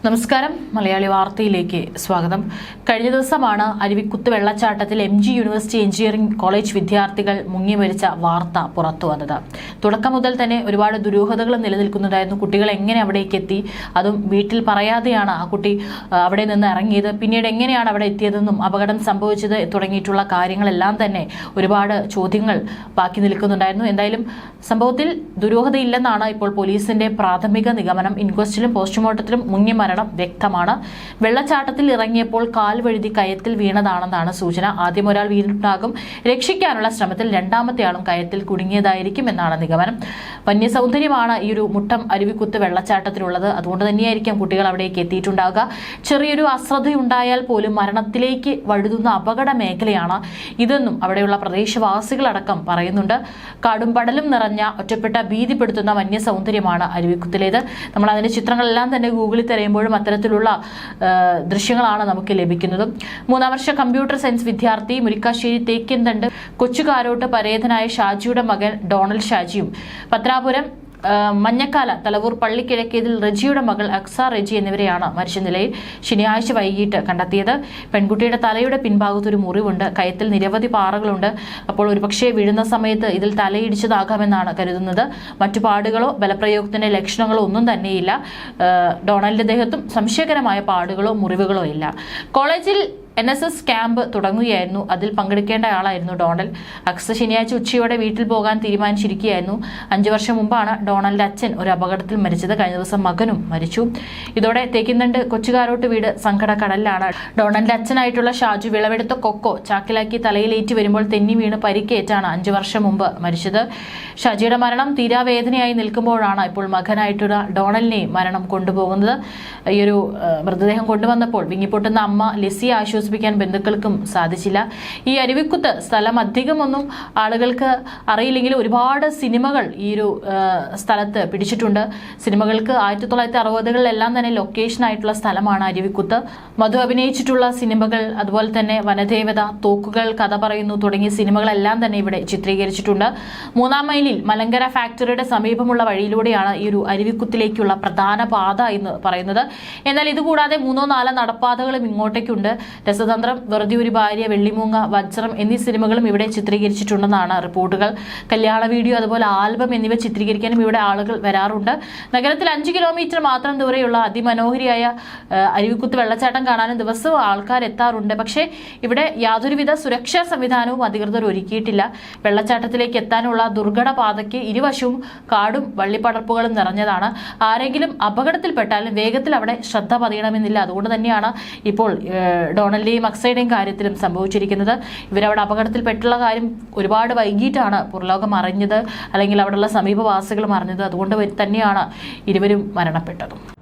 നമസ്കാരം. മലയാളി വാർത്തയിലേക്ക് സ്വാഗതം. കഴിഞ്ഞ ദിവസമാണ് അരുവിക്കുത്ത് വെള്ളച്ചാട്ടത്തിൽ MG യൂണിവേഴ്സിറ്റി എഞ്ചിനീയറിംഗ് കോളേജ് വിദ്യാർത്ഥികൾ മുങ്ങി മരിച്ച വാർത്ത പുറത്തു വന്നത്. തുടക്കം മുതൽ തന്നെ ഒരുപാട് ദുരൂഹതകൾ നിലനിൽക്കുന്നുണ്ടായിരുന്നു. കുട്ടികൾ എങ്ങനെ അവിടേക്ക് എത്തി, അതും വീട്ടിൽ പറയാതെയാണ് ആ കുട്ടി അവിടെ നിന്ന് ഇറങ്ങിയത്, പിന്നീട് എങ്ങനെയാണ് അവിടെ എത്തിയതെന്നും അപകടം സംഭവിച്ചത് തുടങ്ങിയിട്ടുള്ള കാര്യങ്ങളെല്ലാം തന്നെ ഒരുപാട് ചോദ്യങ്ങൾ ബാക്കി നിൽക്കുന്നുണ്ടായിരുന്നു. എന്തായാലും സംഭവത്തിൽ ദുരൂഹതയില്ലെന്നാണ് ഇപ്പോൾ പോലീസിന്റെ പ്രാഥമിക നിഗമനം. ഇൻക്വസ്റ്റിലും പോസ്റ്റ്മോർട്ടത്തിലും മുങ്ങിയ മരണം വ്യക്തമാണ്. വെള്ളച്ചാട്ടത്തിൽ ഇറങ്ങിയപ്പോൾ കാൽ വഴുതി കയത്തിൽ വീണതാണെന്നാണ് സൂചന. ആദ്യം ഒരാൾ വീണിട്ടുണ്ടാകും. രക്ഷിക്കാനുള്ള ശ്രമത്തിൽ രണ്ടാമത്തെ ആളും കയത്തിൽ കുടുങ്ങിയതായിരിക്കും എന്നാണ് നിഗമനം. വന്യ സൗന്ദര്യമാണ് ഈ ഒരു മുട്ടം അരുവിക്കുത്ത് വെള്ളച്ചാട്ടത്തിലുള്ളത്. അതുകൊണ്ട് തന്നെയായിരിക്കും കുട്ടികൾ അവിടേക്ക് എത്തിയിട്ടുണ്ടാവുക. ചെറിയൊരു അശ്രദ്ധയുണ്ടായാൽ പോലും മരണത്തിലേക്ക് വഴുതുന്ന അപകട മേഖലയാണ് ഇതെന്നും അവിടെയുള്ള പ്രദേശവാസികളടക്കം പറയുന്നുണ്ട്. കാടും പടലും നിറഞ്ഞ ഒറ്റപ്പെട്ട ഭീതിപ്പെടുത്തുന്ന വന്യ സൗന്ദര്യമാണ് അരുവിക്കുത്തിലേത്. നമ്മൾ അതിന്റെ ചിത്രങ്ങളെല്ലാം തന്നെ ഗൂഗിളിൽ തിരയുമ്പോഴും അത്തരത്തിലുള്ള ദൃശ്യങ്ങളാണ് നമുക്ക് ലഭിക്കുന്നത്. 3ാം വർഷ കമ്പ്യൂട്ടർ സയൻസ് വിദ്യാർത്ഥി മുരിക്കാശ്ശേരി തേക്കിൻതണ്ട് കൊച്ചുകാരോട്ട് പരേതനായ ഷാജിയുടെ മകൻ ഡോണൽ ഷാജിയും പത്രാപുരം മഞ്ഞക്കാല തലവൂർ പള്ളിക്കിഴക്കേതിൽ റജിയുടെ മകൾ അക്സ റജി എന്നിവരെയാണ് മരിച്ച നിലയിൽ ശനിയാഴ്ച വൈകിട്ട് കണ്ടെത്തിയത്. പെൺകുട്ടിയുടെ തലയുടെ പിൻഭാഗത്തൊരു മുറിവുണ്ട്. കയത്തിൽ നിരവധി പാറകളുണ്ട്. അപ്പോൾ ഒരുപക്ഷെ വീഴുന്ന സമയത്ത് ഇതിൽ തലയിടിച്ചതാകാമെന്നാണ് കരുതുന്നത്. മറ്റു പാടുകളോ ബലപ്രയോഗത്തിന്റെ ലക്ഷണങ്ങളോ ഒന്നും തന്നെയില്ല. ഡൊണാൾഡിന്റെ ദേഹത്തും സംശയകരമായ പാടുകളോ മുറിവുകളോ ഇല്ല. കോളേജിൽ NSS ക്യാമ്പ് തുടങ്ങുകയായിരുന്നു. അതിൽ പങ്കെടുക്കേണ്ട ആളായിരുന്നു ഡൊണാൾഡ്. അക്സ ശനിയാഴ്ച ഉച്ചയോടെ വീട്ടിൽ പോകാൻ തീരുമാനിച്ചിരിക്കുകയായിരുന്നു. 5 വർഷം മുമ്പാണ് ഡൊണാൾഡിന്റെ അച്ഛൻ ഒരു അപകടത്തിൽ മരിച്ചത്. കഴിഞ്ഞ ദിവസം മകനും മരിച്ചു. ഇതോടെ തേക്കിൻതണ്ട് കൊച്ചുകാരോട്ട് വീട് സങ്കടക്കടലിലാണ്. ഡൊണാൾഡിന്റെ അച്ഛനായിട്ടുള്ള ഷാജു വിളവെടുത്ത കൊക്കോ ചാക്കിലാക്കി തലയിലേറ്റ് വരുമ്പോൾ തെന്നി വീണ് പരിക്കേറ്റാണ് 5 വർഷം മുമ്പ് മരിച്ചത്. ഷാജിയുടെ മരണം തീരാവേദനയായി നിൽക്കുമ്പോഴാണ് ഇപ്പോൾ മകനായിട്ടുള്ള ഡൊണാൾഡിനെയും മരണം കൊണ്ടുപോകുന്നത്. ഈ ഒരു മൃതദേഹം കൊണ്ടുവന്നപ്പോൾ വിങ്ങിപ്പൊട്ടുന്ന അമ്മ ലിസിയെ ആശ്വസിപ്പിക്കാൻ ബന്ധുക്കൾക്കും സാധിച്ചില്ല. ഈ അരുവിക്കുത്ത് സ്ഥലം അധികമൊന്നും ആളുകൾക്ക് അറിയില്ലെങ്കിലും ഒരുപാട് സിനിമകൾ ഈ ഒരു സ്ഥലത്ത് പിടിച്ചിട്ടുണ്ട്. സിനിമകൾക്ക് 1960കളിലെല്ലാം തന്നെ ലൊക്കേഷൻ ആയിട്ടുള്ള സ്ഥലമാണ് അരുവിക്കുത്ത്. മധു അഭിനയിച്ചിട്ടുള്ള സിനിമകൾ, അതുപോലെ തന്നെ വനദേവത, തോക്കുകൾ, കഥ പറയുന്നു തുടങ്ങിയ സിനിമകളെല്ലാം തന്നെ ഇവിടെ ചിത്രീകരിച്ചിട്ടുണ്ട്. 3ാം മൈലിൽ മലങ്കര ഫാക്ടറിയുടെ സമീപമുള്ള വഴിയിലൂടെയാണ് ഈ ഒരു അരുവിക്കുത്തിലേക്കുള്ള പ്രധാന പാത എന്ന് പറയുന്നത്. എന്നാൽ ഇതുകൂടാതെ 3-4 നടപ്പാതകളും ഇങ്ങോട്ടേക്കുണ്ട്. രസതന്ത്രം, വെറുതെ ഒരു ഭാര്യ, വെള്ളിമൂങ്ങ, വജ്രം എന്നീ സിനിമകളും ഇവിടെ ചിത്രീകരിച്ചിട്ടുണ്ടെന്നാണ് റിപ്പോർട്ടുകൾ. കല്യാണ വീഡിയോ, അതുപോലെ ആൽബം എന്നിവ ചിത്രീകരിക്കാനും ഇവിടെ ആളുകൾ വരാറുണ്ട്. നഗരത്തിൽ 5 കിലോമീറ്റർ മാത്രം ദൂരെയുള്ള അതിമനോഹരിയായ അരുവിക്കുത്ത് വെള്ളച്ചാട്ടം കാണാനും ദിവസവും ആൾക്കാർ എത്താറുണ്ട്. പക്ഷേ ഇവിടെ യാതൊരുവിധ സുരക്ഷാ സംവിധാനവും അധികൃതർ ഒരുക്കിയിട്ടില്ല. വെള്ളച്ചാട്ടത്തിലേക്ക് എത്താനുള്ള ദുർഘട പാതയ്ക്ക് ഇരുവശവും കാടും വള്ളിപ്പടർപ്പുകളും നിറഞ്ഞതാണ്. ആരെങ്കിലും അപകടത്തിൽപ്പെട്ടാലും വേഗത്തിൽ അവിടെ ശ്രദ്ധ പതിയണമെന്നില്ല. അതുകൊണ്ട് തന്നെയാണ് ഇപ്പോൾ ഡൊണാൾഡിന്റെയും അക്സയുടെയും കാര്യത്തിലും സംഭവിച്ചിരിക്കുന്നത്. ഇവരവിടെ അപകടത്തിൽപ്പെട്ടുള്ള കാര്യം ഒരുപാട് വൈകിട്ടാണ് പുറലോകം അറിഞ്ഞത്, അല്ലെങ്കിൽ അവിടെയുള്ള സമീപവാസികളും അറിഞ്ഞത്. അതുകൊണ്ട് തന്നെയാണ് ഇരുവരും മരണപ്പെട്ടത്.